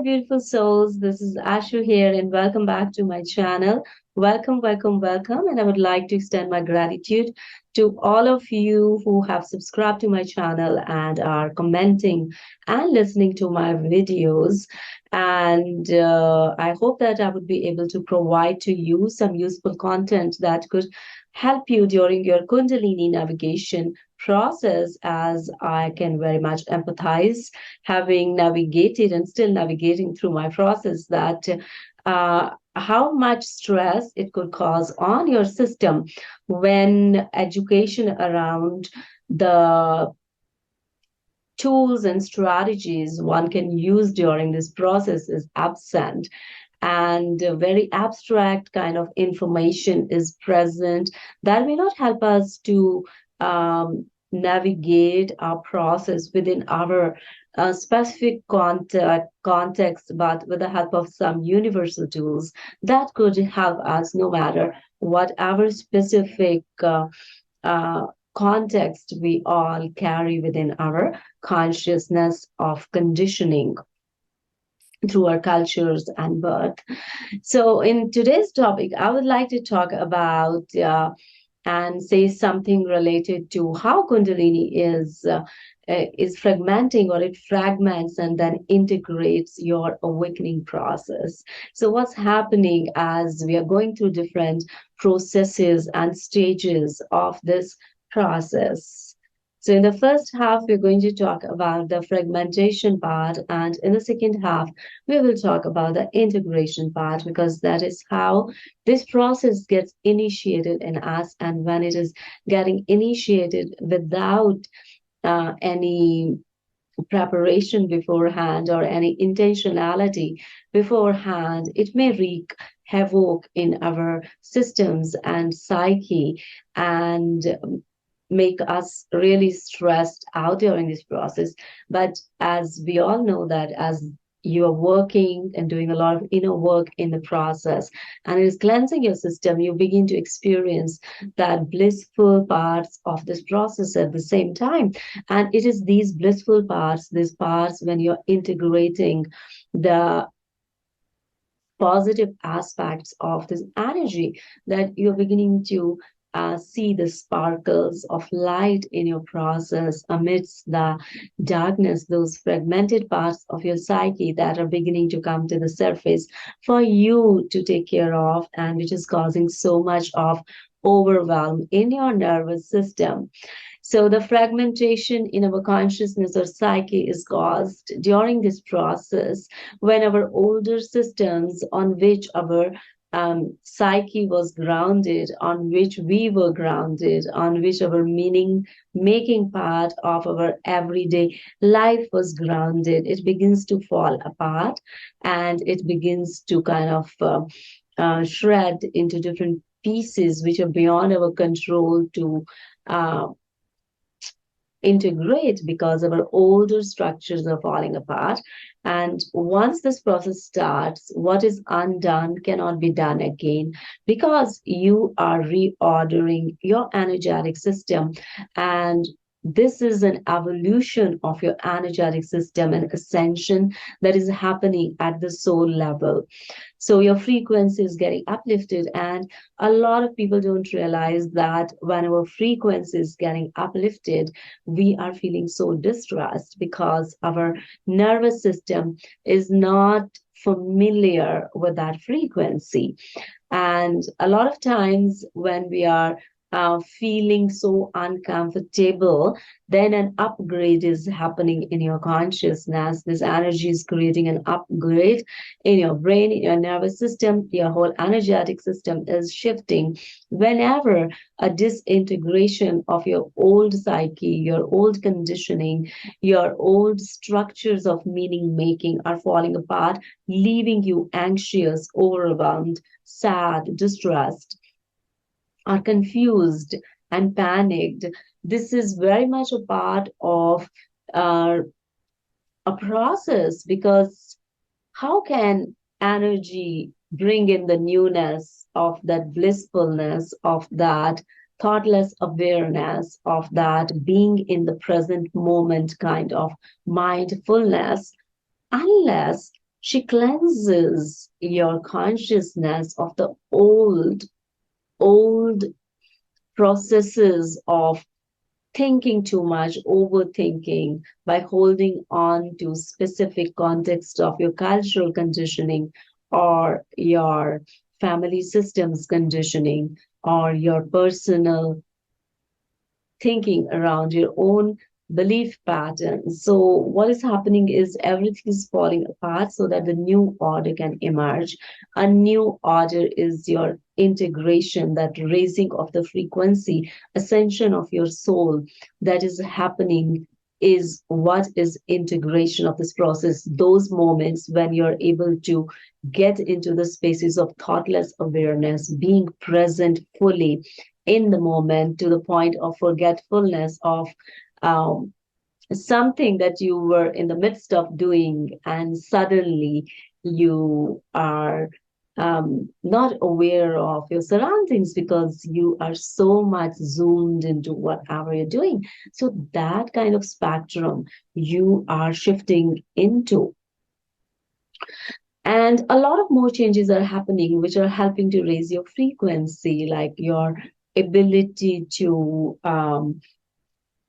beautiful souls. This is Ashoo here, and welcome back to my channel. Welcome, welcome, welcome. And I would like to extend my gratitude to all of you who have subscribed to my channel and are commenting and listening to my videos. And I hope that I would be able to provide to you some useful content that could help you during your Kundalini navigation process, as I can very much empathize, having navigated and still navigating through my process, that how much stress it could cause on your system when education around the tools and strategies one can use during this process is absent, and a very abstract kind of information is present that may not help us to navigate our process within our specific context, but with the help of some universal tools that could help us no matter whatever specific uh, context we all carry within our consciousness of conditioning through our cultures and birth. So, in today's topic, I would like to talk about and say something related to how Kundalini is fragmenting, or it fragments and then integrates your awakening process. So, what's happening as we are going through different processes and stages of this process? So, in the first half, we're going to talk about the fragmentation part, and in the second half, we will talk about the integration part, because that is how this process gets initiated in us. And when it is getting initiated without any preparation beforehand or any intentionality beforehand, it may wreak havoc in our systems and psyche, and make us really stressed out during this process. But as we all know, that as you are working and doing a lot of inner work in the process, and it is cleansing your system, you begin to experience that blissful parts of this process at the same time. And it is these blissful parts, these parts when you're integrating the positive aspects of this energy, that you're beginning to see the sparkles of light in your process amidst the darkness, those fragmented parts of your psyche that are beginning to come to the surface for you to take care of, and which is causing so much of overwhelm in your nervous system. So the fragmentation in our consciousness or psyche is caused during this process when our older systems on which our psyche was grounded, on which we were grounded, on which our meaning making part of our everyday life was grounded, it begins to fall apart, and it begins to kind of shred into different pieces which are beyond our control to uh, integrate, because our older structures are falling apart. And once this process starts, what is undone cannot be done again, because you are reordering your energetic system. And this is an evolution of your energetic system, an ascension that is happening at the soul level. So your frequency is getting uplifted, and a lot of people don't realize that when our frequency is getting uplifted, we are feeling so distressed because our nervous system is not familiar with that frequency. And a lot of times when we are feeling so uncomfortable, then an upgrade is happening in your consciousness. This energy is creating an upgrade in your brain, in your nervous system. Your whole energetic system is shifting whenever a disintegration of your old psyche, your old conditioning, your old structures of meaning making are falling apart, leaving you anxious, overwhelmed, sad, distressed, are confused and panicked. This is very much a part of uh, a process, because how can energy bring in the newness of that blissfulness, of that thoughtless awareness, of that being in the present moment kind of mindfulness, unless She cleanses your consciousness of the old processes of thinking too much, overthinking, by holding on to specific context of your cultural conditioning or your family systems conditioning or your personal thinking around your own belief patterns. So, what is happening is everything is falling apart so that the new order can emerge. A new order is your integration, that raising of the frequency, ascension of your soul that is happening. Is what is integration of this process, those moments when you're able to get into the spaces of thoughtless awareness, being present fully in the moment to the point of forgetfulness of um, something that you were in the midst of doing, and suddenly you are not aware of your surroundings because you are so much zoomed into whatever you're doing. So, that kind of spectrum you are shifting into. And a lot of more changes are happening, which are helping to raise your frequency, like your ability to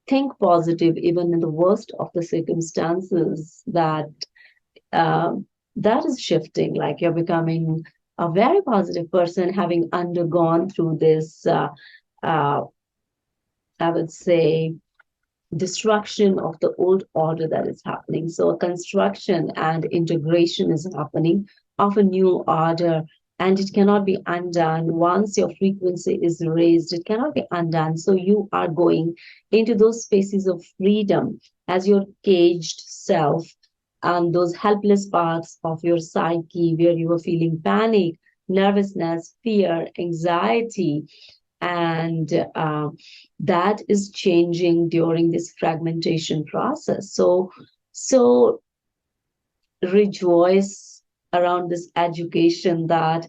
think positive, even in the worst of the circumstances. Um, that is shifting. Like you're becoming a very positive person, having undergone through this. Uh, I would say destruction of the old order that is happening. So, a construction and integration is happening of a new order, and it cannot be undone. Once your frequency is raised, it cannot be undone. So, you are going into those spaces of freedom as your caged self and those helpless parts of your psyche where you are feeling panic, nervousness, fear, anxiety, and that is changing during this fragmentation process. So rejoice around this education that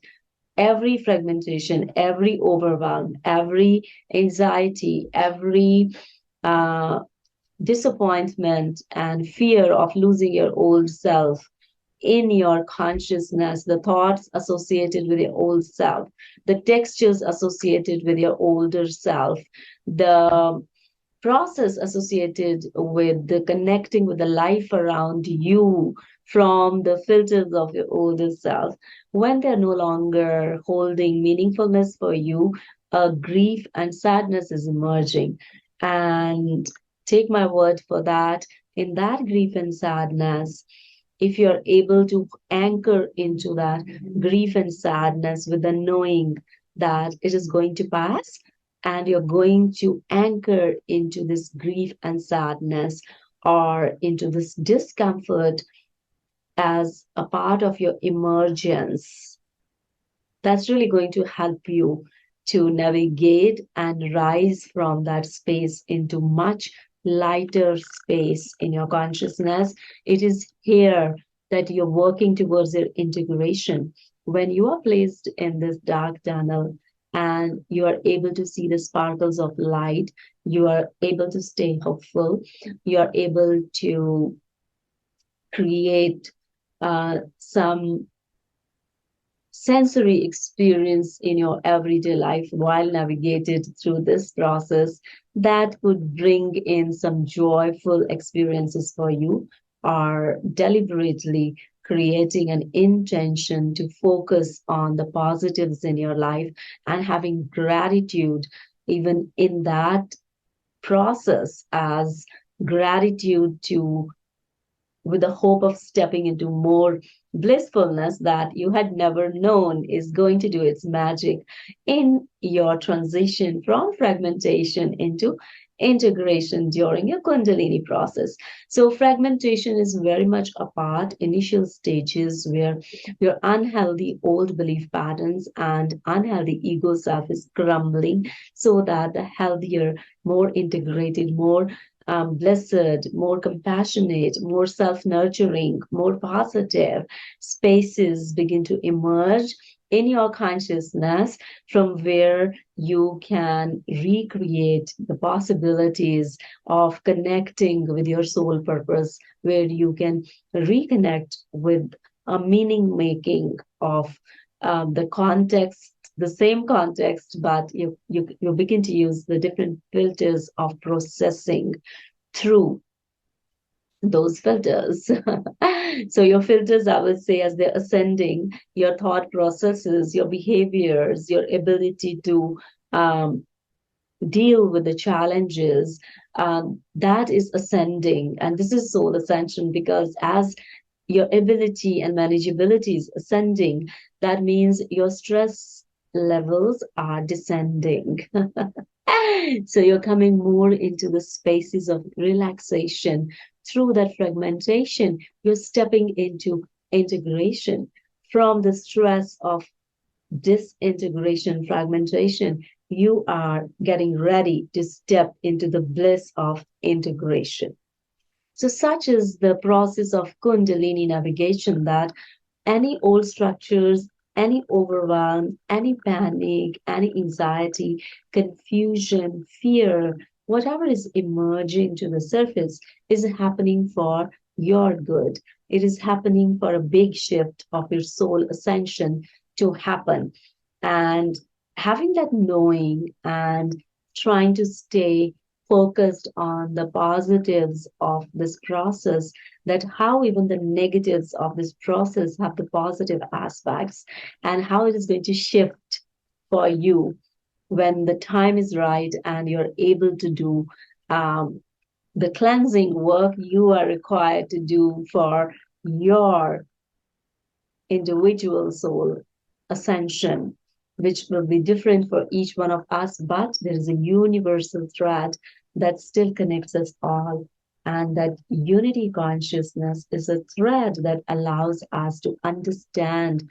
every fragmentation, every overwhelm, every anxiety, every uh, disappointment and fear of losing your old self in your consciousness, the thoughts associated with your old self, the textures associated with your older self, the process associated with the connecting with the life around you from the filters of your older self, when they're no longer holding meaningfulness for you, grief and sadness is emerging. And take my word for that, in that grief and sadness, if you're able to anchor into that grief and sadness with the knowing that it is going to pass, and you're going to anchor into this grief and sadness or into this discomfort as a part of your emergence, that's really going to help you to navigate and rise from that space into much lighter space in your consciousness. It is here that you're working towards your integration. When you are placed in this dark tunnel and you are able to see the sparkles of light, you are able to stay hopeful, you are able to create some sensory experience in your everyday life while navigated through this process that could bring in some joyful experiences for you, are deliberately creating an intention to focus on the positives in your life and having gratitude even in that process, as gratitude to with the hope of stepping into more blissfulness that you had never known is going to do its magic in your transition from fragmentation into integration during your Kundalini process. So, fragmentation is very much a part, initial stages where your unhealthy old belief patterns and unhealthy ego self is crumbling so that the healthier, more integrated, more blessed, more compassionate, more self nurturing, more positive spaces begin to emerge in your consciousness, from where you can recreate the possibilities of connecting with your soul purpose, where you can reconnect with a meaning making of the context, the same context, but you begin to use the different filters of processing through those filters. So your filters, I would say, as they're ascending, your thought processes, your behaviors, your ability to um, deal with the challenges, that is ascending. And this is soul ascension because as your ability and manageability is ascending, that means your stress levels are descending. So you're coming more into the spaces of relaxation. Through that fragmentation, you're stepping into integration from the stress of disintegration, fragmentation. You are getting ready to step into the bliss of integration. So, such is the process of Kundalini navigation that any old structures, any overwhelm, any panic, any anxiety, confusion, fear, whatever is emerging to the surface is happening for your good. It is happening for a big shift of your soul ascension to happen. And having that knowing and trying to stay focused on the positives of this process, that how even the negatives of this process have the positive aspects, and how it is going to shift for you when the time is right and you're able to do um, the cleansing work you are required to do for your individual soul ascension, which will be different for each one of us, but there is a universal thread that still connects us all. And that unity consciousness is a thread that allows us to understand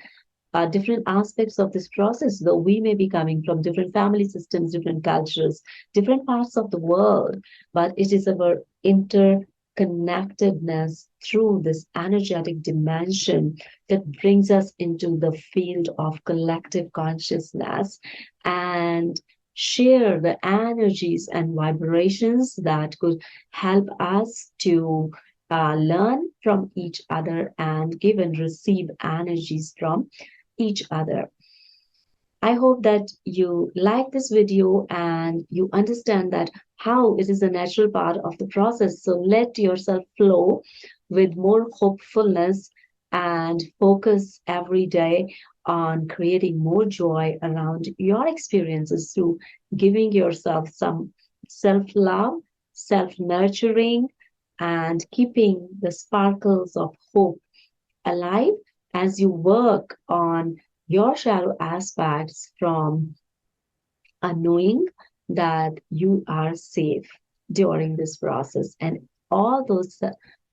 different aspects of this process, though we may be coming from different family systems, different cultures, different parts of the world, but it is our interconnectedness through this energetic dimension that brings us into the field of collective consciousness and share the energies and vibrations that could help us to learn from each other and give and receive energies from each other. I hope that you like this video and you understand that how it is a natural part of the process. So let yourself flow with more hopefulness and focus every day on creating more joy around your experiences through giving yourself some self love, self nurturing, and keeping the sparkles of hope alive as you work on your shadow aspects from a knowing that you are safe during this process and all those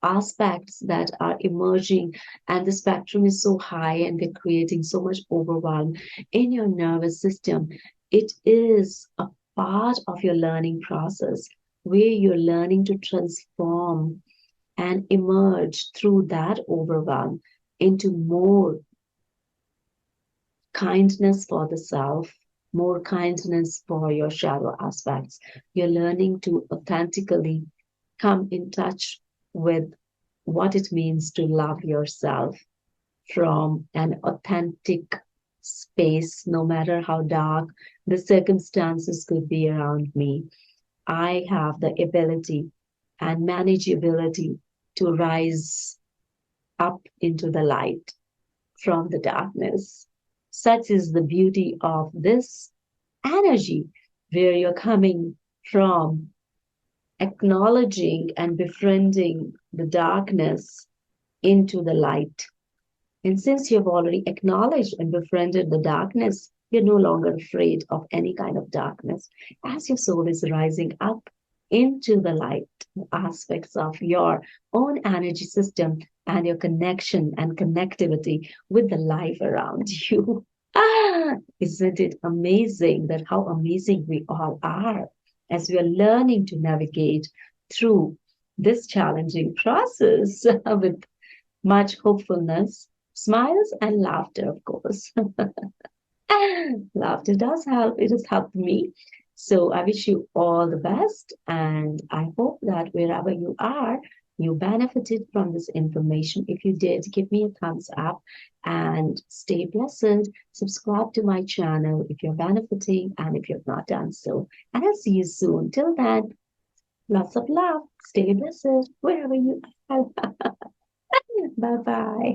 aspects that are emerging and the spectrum is so high and they're creating so much overwhelm in your nervous system. It is a part of your learning process where you're learning to transform and emerge through that overwhelm into more kindness for the self, more kindness for your shadow aspects. You're learning to authentically come in touch with what it means to love yourself from an authentic space, no matter how dark the circumstances could be around me. I have the ability and manageability to rise up into the light from the darkness. Such is the beauty of this energy, where you're coming from acknowledging and befriending the darkness into the light. And since you've already acknowledged and befriended the darkness, you're no longer afraid of any kind of darkness as your soul is rising up into the light aspects of your own energy system and your connection and connectivity with the life around you. Isn't it amazing that how amazing we all are as we are learning to navigate through this challenging process with much hopefulness, smiles, and laughter, of course. Laughter does help, it has helped me. So I wish you all the best, and I hope that wherever you are, you benefited from this information. If you did, give me a thumbs up and stay blessed. Subscribe to my channel if you're benefiting and if you've not done so. And I'll see you soon. Till then, lots of love. Stay blessed wherever you are. Bye bye.